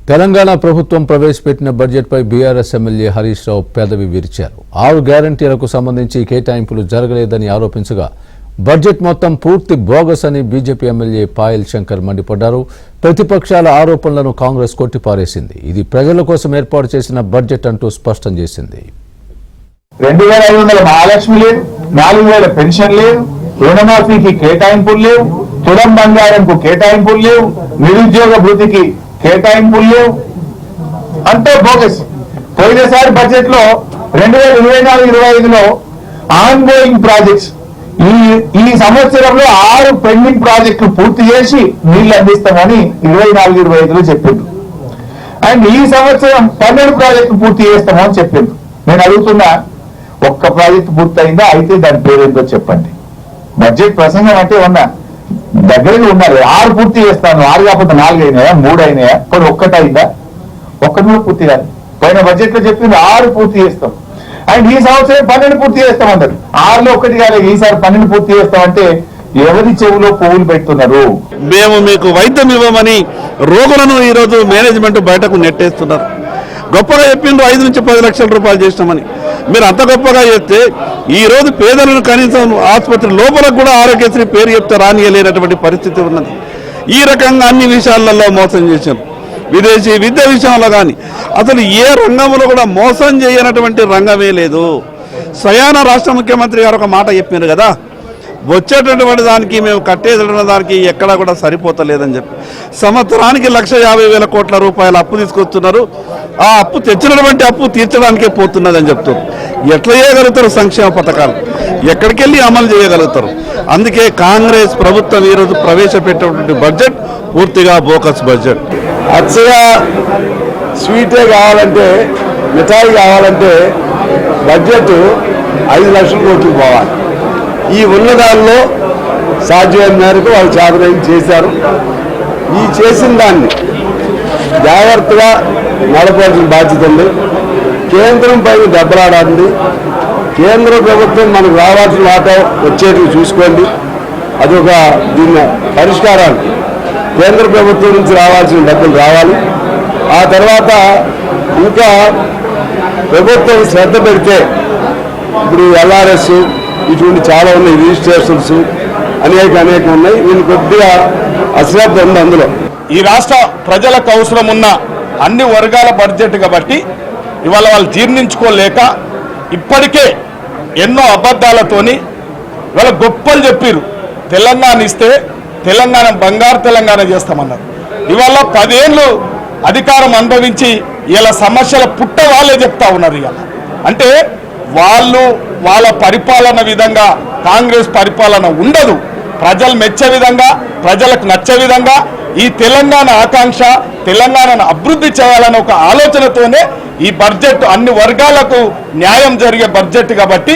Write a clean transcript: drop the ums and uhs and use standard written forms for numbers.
తెలంగాణ ప్రభుత్వం ప్రవేశపెట్టిన బడ్జెట్పై BRS MLA Harish Rao పెదవి విరిచారు. 6 గ్యారంటీలకు సంబంధించి కేటాయింపులు జరగలేదని ఆరోపించగా బడ్జెట్ మొత్తం పూర్తి బోగస్ అని బీజేపీ ఎమ్మెల్యే పాయల్ శంకర్ మండిపడ్డారు. ప్రతిపక్షాల ఆరోపణలను కాంగ్రెస్ కొట్టిపారేసింది. ఇది ప్రజల కోసం ఏర్పాటు చేసిన బడ్జెట్ అంటూ స్పష్టం చేసింది. 2500 మహాలక్ష్మి లేదు, 4000 పెన్షన్ లేదు, రుణమాఫీకి కేటాయింపులు లేవు, తులం బంగారంకు కేటాయింపులు లేవు, నిరుద్యోగ భృతికి కేటాయింపులు లేవు, అంతా బోగస్. పోయినసారి బడ్జెట్ లో 2024-25లో ఆన్ గోయింగ్ ప్రాజెక్ట్స్ ఈ సంవత్సరంలో 6 పెండింగ్ ప్రాజెక్టులు పూర్తి చేసి నీళ్లు అందిస్తామని 24-25లో చెప్పిండు. అండ్ ఈ సంవత్సరం 12 ప్రాజెక్టులు పూర్తి చేస్తామని చెప్పిండు. నేను అడుగుతున్నా, ఒక్క ప్రాజెక్టు పూర్తయిందా? అయితే దాని పేరేందో చెప్పండి. బడ్జెట్ ప్రసంగం అంటే ఉన్నా దగ్గరగా ఉండాలి. 6 పూర్తి చేస్తాను, 6 కాకపోతే 4 అయినాయా, 3 అయినాయా, కొన్ని ఒక్కటైందా? ఒక్కటి కూడా పూర్తి కాదు. పోయిన బడ్జెట్ లో చెప్పింది 6 పూర్తి చేస్తాం. అండ్ ఈ సంవత్సరం 12 పూర్తి చేస్తామన్నారు. 6లో 1 కాలేదు, ఈసారి 12 పూర్తి చేస్తామంటే ఎవరి చెవులో పువ్వులు పెడుతున్నారు? మేము మీకు వైద్యం ఇవ్వమని రోగులను ఈరోజు మేనేజ్మెంట్ బయటకు నెట్టేస్తున్నారు. గొప్పగా చెప్పిండ్రు 5 నుంచి 10 లక్షల రూపాయలు చేసినామని. మీరు అంత గొప్పగా చెప్తే ఈరోజు పేదలను కనీసం ఆసుపత్రి లోపలకు కూడా ఆరోగ్యశ్రీ పేరు చెప్తే రానియలేనటువంటి పరిస్థితి ఉన్నది. ఈ రకంగా అన్ని విషయాలలో మోసం చేశారు. విదేశీ విద్య విషయంలో కానీ అసలు ఏ రంగంలో కూడా మోసం చేయనటువంటి రంగమే లేదు. స్వయాన రాష్ట్ర ముఖ్యమంత్రి గారు ఒక మాట చెప్పారు కదా, వచ్చేటటువంటి దానికి మేము కట్టేటటువంటి దానికి ఎక్కడా కూడా సరిపోతలేదని చెప్పి సంవత్సరానికి 1,50,000 కోట్ల రూపాయల అప్పు తీసుకొస్తున్నారు. ఆ అప్పు తెచ్చినటువంటి అప్పు తీర్చడానికే పోతున్నదని చెప్తారు. ఎట్లా చేయగలుగుతారు? సంక్షేమ పథకాలు ఎక్కడికి వెళ్ళి అమలు చేయగలుగుతారు? అందుకే కాంగ్రెస్ ప్రభుత్వం ఈరోజు ప్రవేశపెట్టినటువంటి బడ్జెట్ పూర్తిగా బోకస్ బడ్జెట్. అచ్చగా స్వీటే కావాలంటే, మిఠాయి కావాలంటే బడ్జెట్ 5 లక్షల కోట్లు పోవాలి. ఈ ఉన్నదాల్లో సాధ్యమైన మేరకు వాళ్ళు చేతనైన చేశారు. ఈ చేసిన దాన్ని జాగ్రత్తగా నడపాల్సిన బాధ్యత ఉంది. కేంద్రం పైన దెబ్బలాడండి. కేంద్ర ప్రభుత్వం మనకు రావాల్సిన వాటా వచ్చేటివి చూసుకోండి. అదొక దీన్ని పరిష్కారానికి కేంద్ర ప్రభుత్వం నుంచి రావాల్సిన డబ్బులు రావాలి. ఆ తర్వాత ఇంకా ప్రభుత్వం శ్రద్ధ పెడితే ఇప్పుడు ఎల్ఆర్ఎస్ ఇటువంటి చాలా ఉన్నాయి, రిజిస్ట్రేషన్స్ అనేక ఉన్నాయి. వీళ్ళు కొద్దిగా అశ్రద్ధ ఉంది అందులో. ఈ రాష్ట్ర ప్రజలకు అవసరం ఉన్న అన్ని వర్గాల బడ్జెట్ కాబట్టి ఇవాళ వాళ్ళు జీర్ణించుకోలేక ఇప్పటికే ఎన్నో అబద్ధాలతోని ఇవాళ గొప్పలు చెప్పారు. తెలంగాణ ఇస్తే తెలంగాణ బంగారు తెలంగాణ చేస్తామన్నారు. ఇవాళ 10 ఏళ్ళు అధికారం అనుభవించి ఇలా సమస్యల పుట్ట వాళ్ళే చెప్తా ఉన్నారు. ఇవాళ అంటే వాళ్ళ పరిపాలన విధంగా కాంగ్రెస్ పరిపాలన ఉండదు. ప్రజలు మెచ్చే విధంగా, ప్రజలకు నచ్చే విధంగా ఈ తెలంగాణ ఆకాంక్ష, తెలంగాణను అభివృద్ధి చేయాలన్న ఒక ఆలోచనతోనే ఈ బడ్జెట్ అన్ని వర్గాలకు న్యాయం జరిగే బడ్జెట్ కాబట్టి